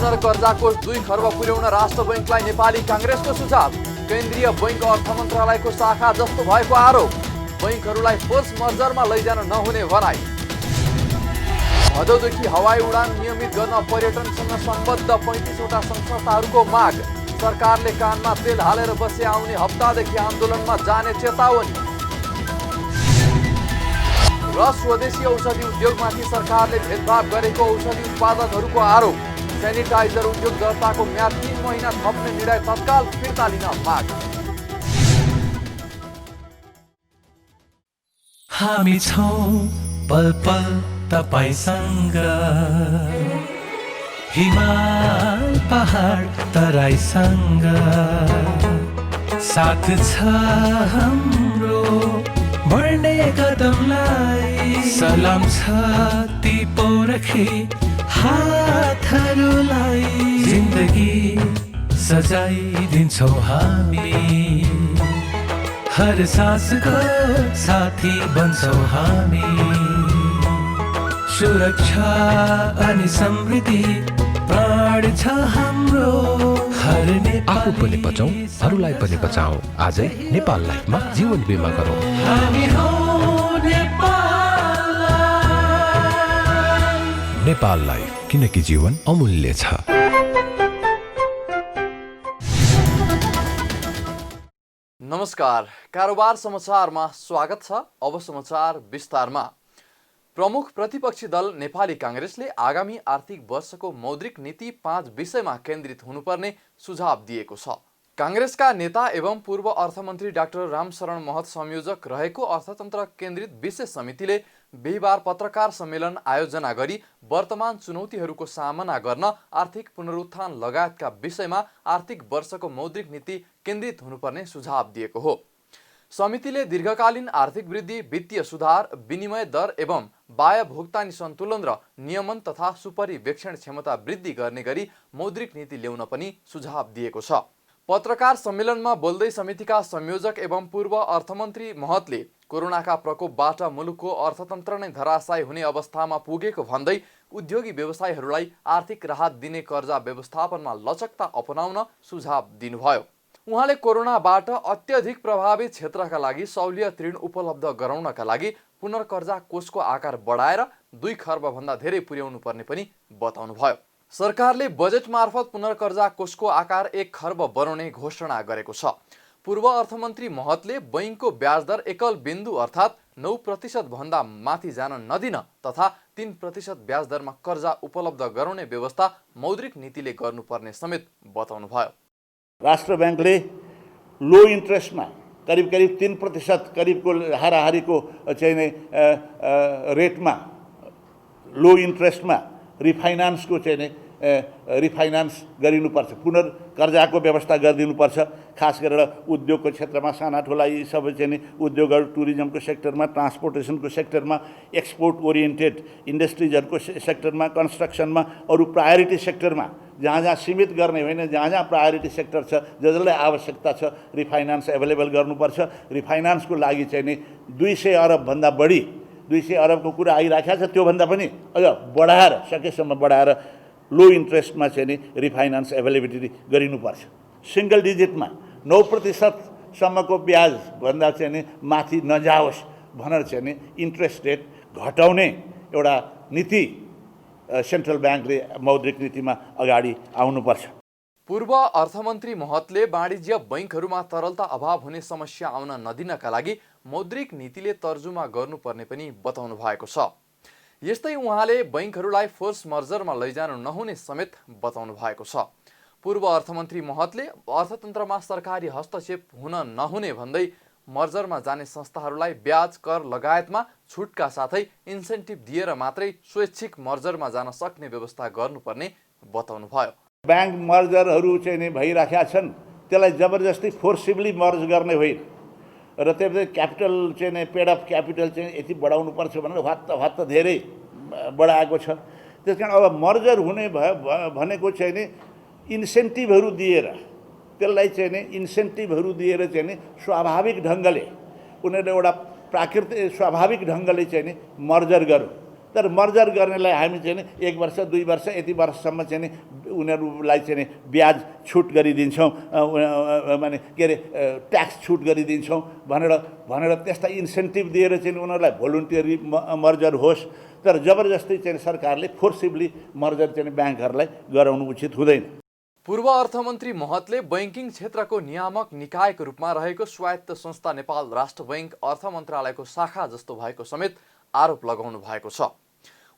पुनर्कर्जा कोष 2 खर्ब पुर्याउन राष्ट्र बैंकलाई नेपाली कांग्रेसको सुझाव। केन्द्रीय बैंक अर्थ मन्त्रालयको शाखा जस्तो भएको आरोप। बैंकहरूलाई फोर्स मर्जरमा लैजान नहुने भनाई। भदौदेखि हवाई उडान नियमित गर्न पर्यटनसँग सम्बद्ध 35 वटा संस्थाहरूको माग। सरकारले कानमा तेल हालेर बसे आउने हप्तादेखि आन्दोलनमा जाने चेतावनी। र स्वदेशी औषधि उद्योगमाथि सरकारले भेदभाव गरेको औषधि उत्पादकहरूको आरोप। सेनिटाइजर उद्योग दर्ताको म्याद 3 महिना थप्ने निर्णय तत्काल फिर्ता लिन माग। हामी छौं पल पल तपाईसँग, हिमाल पहाड तराईसँग, साथ छ हाम्रो बढ्ने कदमलाई। सलाम छ ती पौरखी हातहरूलाई, जिन्दगी सजाइदिन्छौँ हामी, हर सासको साथी बन्छौँ हामी। सुरक्षा अनि समृद्धि प्राण छ हाम्रो, हर आफू पनि बचाऊ, अरूलाई पनि बचाऊ। आजै नेपाल लाइफमा जीवन बिमा गरौँ। हामी हौ नेपाल। नेपाल लाइफ, किनकि जीवन अमूल्य छ। नमस्कार, कारोबार समाचारमा स्वागत छ। अब समाचार विस्तारमा। प्रमुख प्रतिपक्षी दल नेपाली कांग्रेसले आगामी आर्थिक वर्षको मौद्रिक नीति 5 विषयमा केन्द्रित हुनुपर्ने सुझाव दिएको छ। कांग्रेसका नेता एवं पूर्व अर्थमन्त्री डाक्टर रामशरण महत संयोजक रहेको अर्थतन्त्र केन्द्रित विशेष समितिले बिहिबार पत्रकार सम्मेलन आयोजना गरी वर्तमान चुनौतीहरूको सामना गर्न आर्थिक पुनरुत्थान लगायतका विषयमा आर्थिक वर्षको मौद्रिक नीति केन्द्रित हुनुपर्ने सुझाव दिएको हो। समितिले दीर्घकालीन आर्थिक वृद्धि, वित्तीय सुधार, विनिमय दर एवं बाह्य भुक्तानी सन्तुलन र नियमन तथा सुपरिवेक्षण क्षमता वृद्धि गर्ने गरी मौद्रिक नीति ल्याउन पनि सुझाव दिएको छ। पत्रकार सम्मेलनमा बोल्दै समितिका संयोजक एवं पूर्व अर्थमन्त्री महतले कोरोनाका प्रकोपबाट मुलुकको अर्थतन्त्र नै धराशायी हुने अवस्थामा पुगेको भन्दै उद्योगी व्यवसायीहरूलाई आर्थिक राहत दिने कर्जा व्यवस्थापनमा लचकता अपनाउन सुझाव दिनुभयो। उहाँले कोरोनाबाट अत्यधिक प्रभावित क्षेत्रका लागि सहुलियत ऋण उपलब्ध गराउनका लागि पुनर्कर्जा कोषको आकार बढाएर 2 खर्ब भन्दा धेरै पुर्याउनु पर्ने पनि बताउनुभयो। सरकारले बजेट मार्फत पुनर्कर्जा कोषको आकार 1 खर्ब बनाउने घोषणा गरेको छ। पूर्व अर्थमन्त्री महतले बैंकको ब्याज दर एकल बिन्दु अर्थात् 9% भन्दा माथि जान नदिन तथा 3% ब्याज दरमा कर्जा उपलब्ध गराउने व्यवस्था मौद्रिक नीतिले गर्नुपर्ने समेत बताउनुभयो। राष्ट्र बैंकले लो इन्ट्रेस्टमा करिब 3% करिबको हाराहारीको चाहिँ रेटमा लो इन्ट्रेस्टमा रिफाइनान्सको चाहिँ रिफाइनान्स गरिनुपर्छ, पुनर्कर्जाको व्यवस्था गरिदिनुपर्छ। खास गरेर उद्योगको क्षेत्रमा साना ठुला यी सबै चाहिँ उद्योगहरू, टुरिज्मको सेक्टरमा, ट्रान्सपोर्टेसनको सेक्टरमा, एक्सपोर्ट ओरिएन्टेड इन्डस्ट्रिजहरूको सेक्टरमा, कन्स्ट्रक्सनमा, अरू प्रायोरिटी सेक्टरमा जहाँ जहाँ सीमित गर्ने होइन, जहाँ जहाँ प्रायोरिटी सेक्टर छ, जसलाई आवश्यकता छ रिफाइनान्स एभाइलेबल गर्नुपर्छ। रिफाइनान्सको लागि चाहिँ नि 200 अरबभन्दा बढी 200 अरबको कुरा आइराखेको छ, त्योभन्दा पनि अझ बढाएर सकेसम्म बढाएर लो इन्ट्रेस्टमा चाहिँ नि रिफाइनान्स एभाइलेबिलिटी गरिनुपर्छ। सिंगल डिजिटमा 9% सम्मको ब्याज भन्दा चाहिँ नि माथि नजाओस् भनेर चाहिँ नि इन्ट्रेस्ट रेट घटाउने एउटा नीति सेन्ट्रल ब्याङ्कले मौद्रिक नीतिमा अगाडि आउनुपर्छ। पूर्व अर्थमन्त्री महतले वाणिज्य बैंकहरूमा तरलता अभाव हुने समस्या आउन नदिनका लागि मौद्रिक नीतिले तर्जुमा गर्नुपर्ने पनि बताउनु भएको छ। यस्तै उहाँले बैंकहरूलाई फोर्स मर्जरमा लैजान नहुने समेत बताउनु भएको छ। पूर्व अर्थमन्त्री महतले अर्थतन्त्रमा सरकारी हस्तक्षेप हुन नहुने भन्दै मर्जरमा जाने संस्थाहरूलाई ब्याज कर लगायतमा छुटका साथै इन्सेन्टिभ दिएर मात्रै स्वैच्छिक मर्जरमा जान सक्ने व्यवस्था गर्नुपर्ने बताउनुभयो। ब्याङ्क मर्जरहरू चाहिँ नि भइराखेका छन्, त्यसलाई जबरजस्ती फोर्सिबली मर्ज गर्ने होइन र त्यसले क्यापिटल चाहिँ नि पेड अफ क्यापिटल चाहिँ यति बढाउनुपर्छ भनेर हत्त धेरै बढाएको छ। त्यस कारण अब मर्जर हुने भनेको चाहिँ नि इन्सेन्टिभहरू दिएर, त्यसलाई चाहिँ नि इन्सेन्टिभहरू दिएर चाहिँ नि स्वाभाविक ढङ्गले उनीहरूले एउटा प्राकृतिक स्वाभाविक ढङ्गले चाहिँ नि मर्जर गरौँ। तर मर्जर गर्नेलाई हामी चाहिँ नि 1 वर्ष 2 वर्ष यति वर्षसम्म चाहिँ नि उनीहरूलाई चाहिँ नि ब्याज छुट गरिदिन्छौँ, माने के अरे ट्याक्स छुट गरिदिन्छौँ भनेर त्यस्ता इन्सेन्टिभ दिएर चाहिँ उनीहरूलाई भोलुन्टियरी मर्जर होस्। तर जबरजस्ती चाहिँ सरकारले फोर्सिबली मर्जर चाहिँ ब्याङ्कहरूलाई गराउनु उचित हुँदैन। पूर्व अर्थमन्त्री महतले बैंकिङ क्षेत्रको नियामक निकायको रूपमा रहेको स्वायत्त संस्था नेपाल राष्ट्र बैंक अर्थ मन्त्रालयको शाखा जस्तो भएको समेत आरोप लगाउनु भएको छ।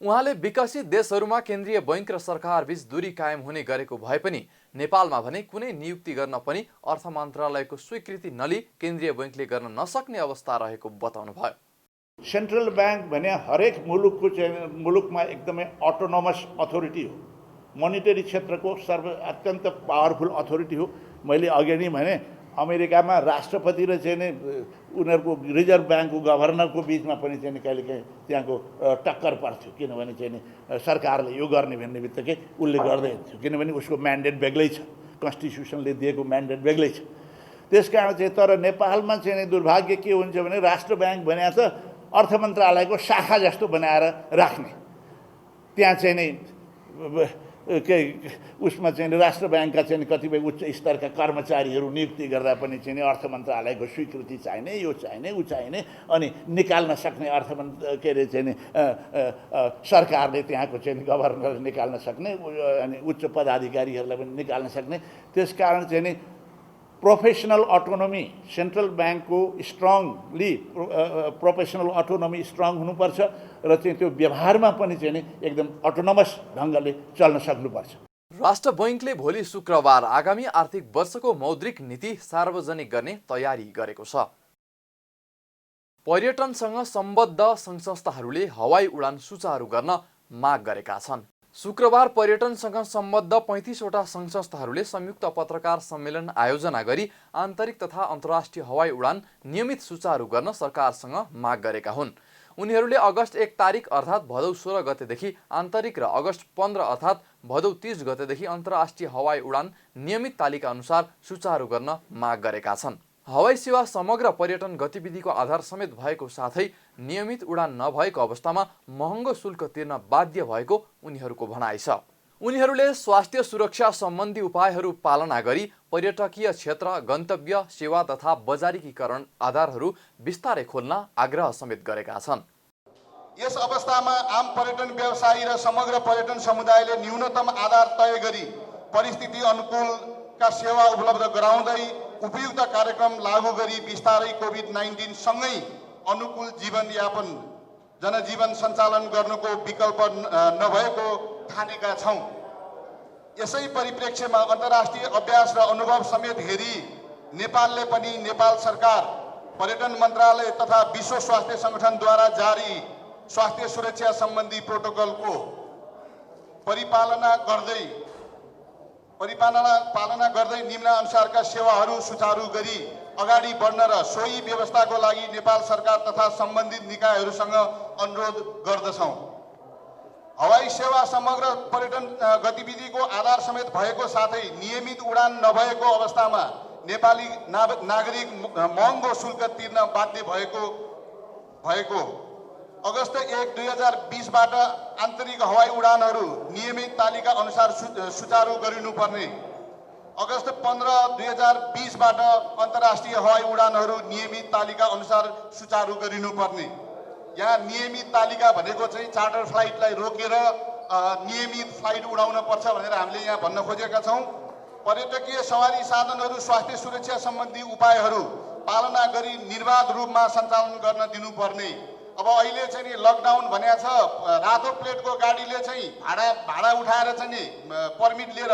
उहाँले विकसित देशहरूमा केन्द्रीय बैंक र सरकार बीच दूरी कायम हुने गरेको भए पनि नेपालमा भने कुनै नियुक्ति गर्न पनि अर्थ मन्त्रालयको स्वीकृति नलिई केन्द्रीय बैंकले गर्न नसक्ने अवस्था रहेको बताउनु भयो। सेन्ट्रल ब्याङ्क भने हरेक मुलुकमा एकदमै अटोनोमस अथोरिटी हो, मोनिटरी क्षेत्रको अत्यन्त पावरफुल अथोरिटी हो। मैले अघि नै भने अमेरिकामा राष्ट्रपति र चाहिँ उनीहरूको रिजर्भ ब्याङ्कको गभर्नरको बिचमा पनि चाहिँ कहिलेकाहीँ त्यहाँको टक्कर पर्थ्यो, किनभने चाहिँ सरकारले यो गर्ने भन्ने बित्तिकै उसले गर्दै हिँड्थ्यो, किनभने उसको म्यान्डेट बेग्लै छ, कन्स्टिट्युसनले दिएको म्यान्डेट बेग्लै छ। त्यसकारण चाहिँ तर नेपालमा चाहिँ दुर्भाग्य के हुन्छ भने राष्ट्र ब्याङ्क भने त अर्थ मन्त्रालयको शाखा जस्तो बनाएर राख्ने, त्यहाँ चाहिँ नि के उसमा चाहिँ राष्ट्र ब्याङ्कका चाहिँ कतिपय उच्च स्तरका कर्मचारीहरू नियुक्ति गर्दा पनि चाहिँ अर्थ मन्त्रालयको स्वीकृति चाहिने, यो चाहिने, ऊ चाहिने, अनि निकाल्न सक्ने के अरे चाहिँ सरकारले त्यहाँको चाहिँ गभर्नर निकाल्न सक्ने, अनि उच्च पदाधिकारीहरूलाई पनि निकाल्न सक्ने। त्यसकारण चाहिँ नि प्रोफेसनल अटोनोमी सेन्ट्रल ब्याङ्कको स्ट्रङली प्रोफेसनल अटोनोमी स्ट्रङ हुनुपर्छ र चाहिँ त्यो व्यवहारमा पनि चाहिँ नि एकदम अटोनोमस ढङ्गले चल्न सक्नुपर्छ। राष्ट्र बैंकले भोलि शुक्रबार आगामी आर्थिक वर्षको मौद्रिक नीति सार्वजनिक गर्ने तयारी गरेको छ। पर्यटनसँग सम्बद्ध सङ्घ-संस्थाहरूले हवाई उडान सुचारू गर्न माग गरेका छन्। शुक्रबार पर्यटनसँग सम्बद्ध 35वटा सङ्घ-संस्थाहरूले संयुक्त पत्रकार सम्मेलन आयोजना गरी आन्तरिक तथा अन्तर्राष्ट्रिय हवाई उडान नियमित सुचारू गर्न सरकारसँग माग गरेका हुन्। उनीहरूले अगस्त 1 तारिक अर्थात् भदौ 16 गतेदेखि आन्तरिक र अगस्त 15 अर्थात् भदौ 30 गतेदेखि अन्तर्राष्ट्रिय हवाई उडान नियमित तालिका अनुसार सुचारू गर्न माग गरेका छन्। हवाई सेवा समग्र पर्यटन गतिविधिको आधार समेत भएको साथै नियमित उडान नभएको अवस्थामा महँगो शुल्क तिर्न बाध्य भएको उनीहरूको भनाइ छ। उनीहरूले स्वास्थ्य सुरक्षा सम्बन्धी उपायहरू पालना गरी पर्यटकीय क्षेत्र, गन्तव्य, सेवा तथा बजारीकरण आधारहरू बिस्तारै खोल्न आग्रह समेत गरेका छन्। यस अवस्थामा आम पर्यटन व्यवसायी र समग्र पर्यटन समुदायले न्यूनतम आधार तय गरी परिस्थिति अनुकूलका सेवा उपलब्ध गराउँदै उपयुक्त कार्यक्रम लागू गरी बिस्तारै कोभिड-19 सँगै अनुकूल जीवनयापन जनजीवन सञ्चालन गर्नुको विकल्प नभएको ठानेका छौँ। यसै परिप्रेक्ष्यमा अन्तर्राष्ट्रिय अभ्यास र अनुभव समेत हेरी नेपालले पनि नेपाल सरकार, पर्यटन मन्त्रालय तथा विश्व स्वास्थ्य सङ्गठनद्वारा जारी स्वास्थ्य सुरक्षा सम्बन्धी प्रोटोकलको पालना गर्दै निम्नानुसारका सेवाहरू सुचारू गरी अगाडि बढ्न र सोही व्यवस्थाको लागि नेपाल सरकार तथा सम्बन्धित निकायहरूसँग अनुरोध गर्दछौँ। हवाई सेवा समग्र पर्यटन गतिविधिको आधार समेत भएको साथै नियमित उडान नभएको अवस्थामा नेपाली नागरिक महँगो शुल्क तिर्न बाध्य भएको अगस्त 1, 2020बाट आन्तरिक हवाई उडानहरू नियमित तालिका अनुसार सुचारू गरिनुपर्ने, अगस्त 15, 2020बाट अन्तर्राष्ट्रिय हवाई उडानहरू नियमित तालिका अनुसार सुचारू गरिनुपर्ने। यहाँ नियमित तालिका भनेको चाहिँ चार्टर फ्लाइटलाई रोकेर नियमित फ्लाइट उडाउन पर्छ भनेर हामीले यहाँ भन्न खोजेका छौँ। पर्यटकीय सवारी साधनहरू स्वास्थ्य सुरक्षा सम्बन्धी उपायहरू पालना गरी निर्बाध रूपमा सञ्चालन गर्न दिनुपर्ने। अब अहिले चाहिँ नि लकडाउन भनेको छ, रातो प्लेटको गाडीले चाहिँ भाडा उठाएर चाहिँ नि पर्मिट लिएर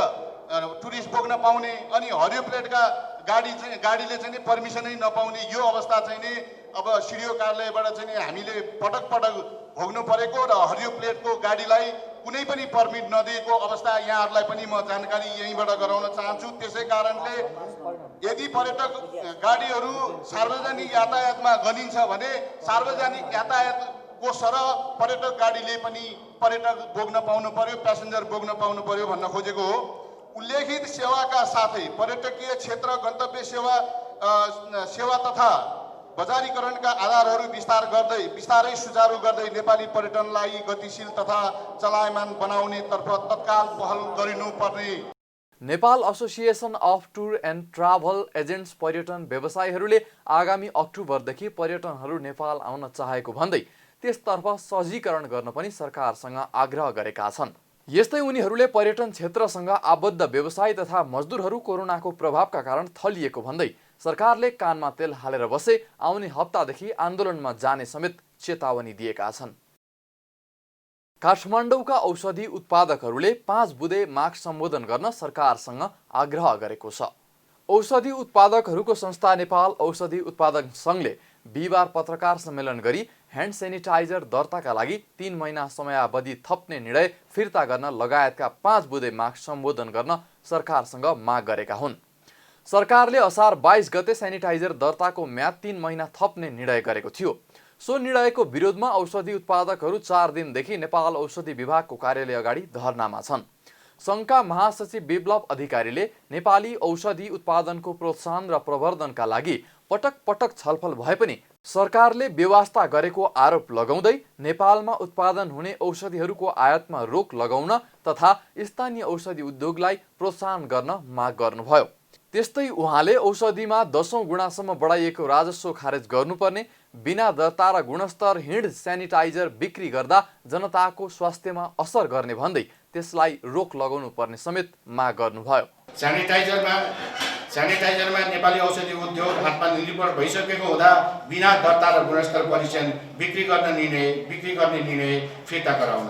टुरिस्ट बोक्न पाउने, अनि हरियो प्लेटका गाडीले चाहिँ नि पर्मिसनै नपाउने, यो अवस्था चाहिँ नि अब सिडिओ कार्यालयबाट चाहिँ नि हामीले पटक भोग्नु परेको र हरियो प्लेटको गाडीलाई कुनै पनि पर्मिट नदिएको अवस्था यहाँहरूलाई पनि म जानकारी यहीँबाट गराउन चाहन्छु। त्यसै कारणले यदि पर्यटक गाडीहरू सार्वजनिक यातायातमा गनिन्छ भने सार्वजनिक यातायातको सरह पर्यटक गाडीले पनि पर्यटक बोक्न पाउनु पर्यो, प्यासेन्जर बोक्न पाउनु पर्यो भन्न खोजेको हो। उल्लेखित सेवाका साथै पर्यटकीय क्षेत्र, गन्तव्य सेवा तथा बजारीकरणका आधारहरू बिस्तारै सुचारू गर्दै नेपाली पर्यटनलाई गतिशील तथा चलायमान बनाउनेतर्फ तत्काल पहल गरिनुपर्ने। Nepal association of tour and travel agents पर्यटन व्यवसायीहरूले आगामी अक्टोबरदेखि पर्यटनहरू नेपाल आउन चाहेको भन्दै त्यसतर्फ सहजीकरण गर्न पनि सरकारसँग आग्रह गरेका छन्। यस्तै उनीहरूले पर्यटन क्षेत्रसँग आबद्ध व्यवसायी तथा मजदुरहरू कोरोनाको प्रभावका कारण थलिएको भन्दै सरकारले कानमा तेल हालेर बसे आउने हप्तादेखि आन्दोलनमा जाने समेत चेतावनी दिएका छन्। काठमाडौँका औषधि उत्पादकहरूले 5 बुँदे माग सम्बोधन गर्न सरकारसँग आग्रह गरेको छ। औषधि उत्पादकहरूको संस्था नेपाल औषधि उत्पादक सङ्घले बिहिबार पत्रकार सम्मेलन गरी ह्यान्ड सेनिटाइजर दर्ताका लागि 3 महिना समयावधि थप्ने निर्णय फिर्ता गर्न लगायतका 5 बुँदे माग सम्बोधन गर्न सरकारसँग माग गरेका हुन्। सरकारले असार 22 गते सेनिटाइजर दर्ताको म्याद 3 महिना थप्ने निर्णय गरेको थियो। सो निर्णयको विरोधमा औषधि उत्पादकहरू 4 दिनदेखि नेपाल औषधि विभागको कार्यालय अगाडि धरनामा छन्। सङ्घका महासचिव विप्लव अधिकारीले नेपाली औषधि उत्पादनको प्रोत्साहन र प्रवर्धनका लागि पटक पटक छलफल भए पनि सरकारले बेवास्ता गरेको आरोप लगाउँदै नेपालमा उत्पादन हुने औषधिहरूको आयातमा रोक लगाउन तथा स्थानीय औषधि उद्योगलाई प्रोत्साहन गर्न माग गर्नुभयो। त्यस्तै उहाँले औषधिमा 10औं गुणासम्म बढाइएको राजस्व खारेज गर्नुपर्ने, बिना दर्ता र गुणस्तर हिँड सेनिटाइजर बिक्री गर्दा जनताको स्वास्थ्यमा असर गर्ने भन्दै त्यसलाई रोक लगाउनु पर्ने समेत माग गर्नुभयो। सेनिटाइजरमा नेपाली औषधि उद्योग आत्मनिर्भर भइसकेको हुँदा बिना दर्ता र गुणस्तर परीक्षण बिक्री गर्ने निर्णय फिर्ता गराउन।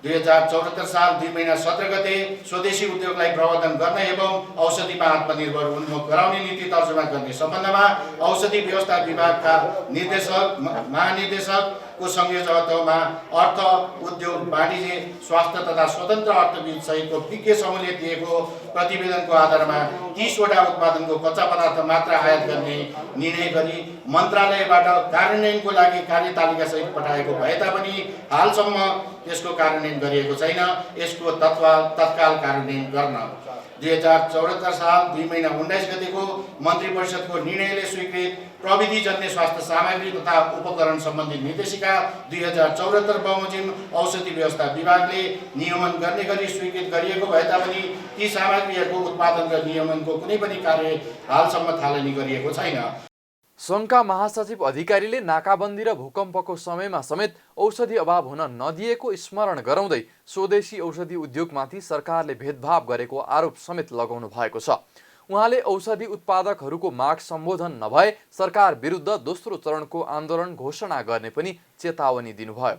2074 साल 2 महिना 17 गते स्वदेशी उद्योगलाई प्रवर्धन गर्न एवं औषधिमा आत्मनिर्भर उन्मुख गराउने नीति तर्जुमा गर्ने सम्बन्धमा औषधि व्यवस्था विभागका महानिर्देशकको संयोजकत्वमा अर्थ, उद्योग, वाणिज्य, स्वास्थ्य तथा स्वतन्त्र अर्थविद सहितको विज्ञ समूहले दिएको प्रतिवेदनको आधारमा 30 वटा उत्पादनको कच्चा पदार्थ मात्र आयात गर्ने निर्णय गरी मन्त्रालयबाट कार्यान्वयनको लागि कार्यतालिका सहित पठाएको भए तापनि हालसम्म त्यसको कार्यान्वयन गरिएको छैन। यसको तत्काल कार्यान्वयन गर्न 2074 साल 2 महिना 19 गतेको मन्त्री परिषदको निर्णयले स्वीकृत प्रविधिजन्य स्वास्थ्य सामग्री तथा उपकरण सम्बन्धी निर्देशिका 2074 बमोजिम औषधि व्यवस्था विभागले नियमन गर्ने गरी स्वीकृत गरिएको भए तापनि ती सामग्रीहरूको उत्पादन र नियमनको कुनै पनि कार्य हालसम्म थालनी गरिएको छैन। सङ्घका महासचिव अधिकारीले नाकाबन्दी र भूकम्पको समयमा समेत औषधि अभाव हुन नदिएको स्मरण गराउँदै स्वदेशी औषधि उद्योगमाथि सरकारले भेदभाव गरेको आरोप समेत लगाउनु भएको छ। उहाँले औषधि उत्पादकहरूको माग सम्बोधन नभए सरकार विरुद्ध दोस्रो चरणको आन्दोलन घोषणा गर्ने पनि चेतावनी दिनुभयो।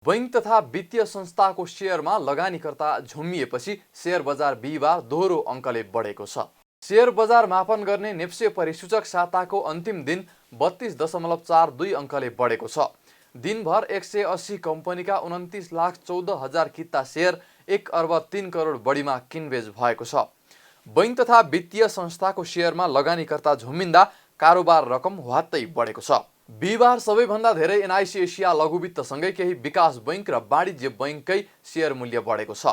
बैंक तथा वित्तीय संस्थाको शेयरमा लगानीकर्ता झुम्मिएपछि शेयर बजार बिहिबार दोहोरो अङ्कले बढेको छ। शेयर बजार मापन गर्ने नेप्से परिसूचक साताको अन्तिम दिन 32.42 अङ्कले बढेको छ। दिनभर 180 कम्पनीका 29,14,000 किता शेयर 1 अर्ब 3 करोड बढीमा किनबेच भएको छ। बैंक तथा वित्तीय संस्थाको शेयरमा लगानीकर्ता झुम्मिँदा कारोबार रकम ह्वात्तै बढेको छ। बिहिबार सबैभन्दा धेरै एनआइसी एसिया लघुवित्तसँगै केही विकास बैंक र वाणिज्य बैंककै शेयर मूल्य बढेको छ।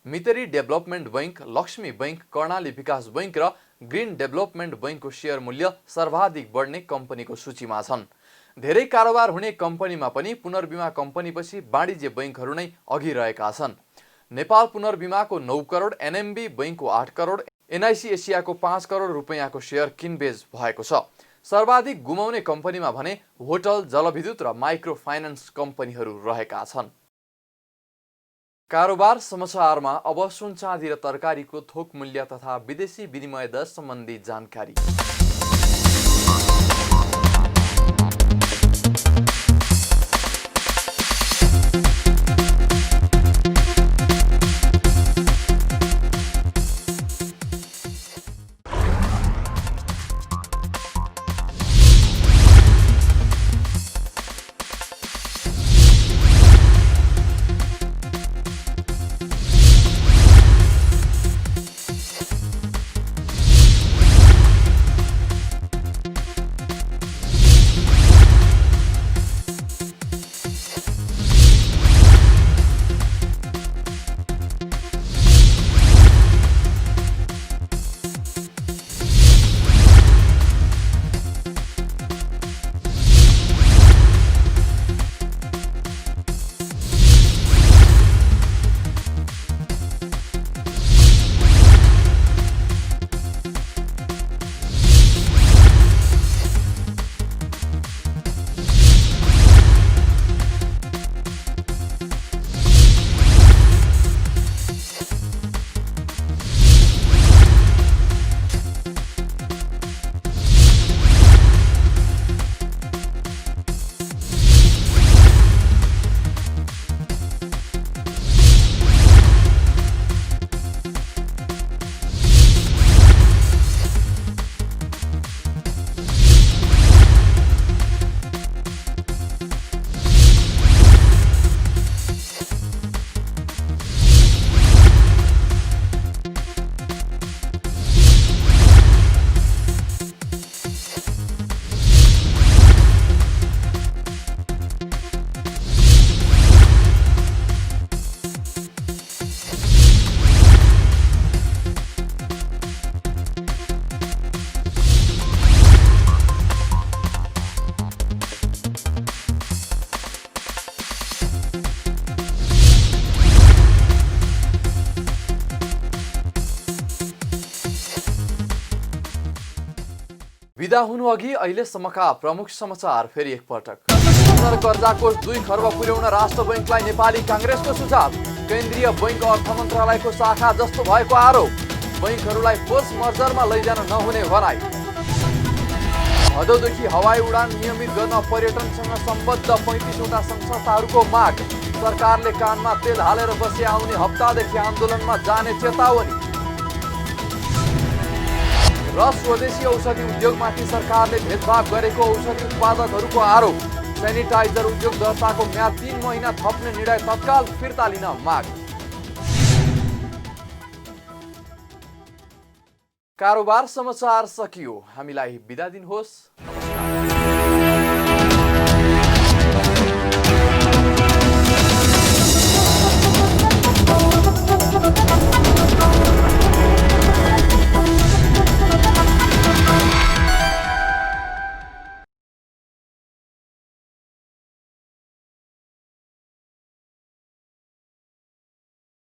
Miteri development bank, Laxmi bank, Karnali Bikas bank र ग्रिन डेभलपमेन्ट बैंकको शेयर मूल्य सर्वाधिक बढ्ने कम्पनीको सूचीमा छन्। धेरै कारोबार हुने कम्पनीमा पनि पुनर्बिमा कम्पनीपछि वाणिज्य बैंकहरू नै अघि रहेका छन्। नेपाल पुनर्बिमाको 9 करोड, एनएमबी बैंकको 8 करोड, एनआइसी एसियाको 5 करोड रुपैयाँको शेयर किनबेच भएको छ। सर्वाधिक गुमाउने कम्पनीमा भने होटल, जलविद्युत र माइक्रो फाइनान्स कम्पनीहरू रहेका छन्। कारोबार समाचारमा अब सुन, चाँदी र तरकारीको थोक मूल्य तथा विदेशी विनिमय दर सम्बन्धी जानकारी। बिदा हुनु अघि अहिलेसम्मका प्रमुख समाचार फेरि एकपटक। सरकार कर्जा कोष 2 खर्ब पुर्याउन राष्ट्र बैंकलाई नेपाली कांग्रेसको सुझाव। केन्द्रीय बैंक अर्थ मन्त्रालयको शाखा जस्तो भएको आरोप। बैंकहरूलाई फोर्स मर्जरमा लैजान नहुने भनाई। भदौदेखि हवाई उडान नियमित गर्न पर्यटनसँग सम्बद्ध 35वटा संस्थाहरूको माग। सरकारले कानमा तेल हालेर बसे आउने हप्तादेखि आन्दोलनमा जाने चेतावनी। र स्वदेशी औषधि उद्योगमाथि सरकारले भेदभाव गरेको औषधि उत्पादकहरूको आरोप। सेनिटाइजर उद्योग दर्ताको म्याद 3 महिना थप्ने निर्णय तत्काल फिर्ता लिन माग। कारोबार समाचार सकियो। हामीलाई बिदा दिनुहोस्। नमस्कार।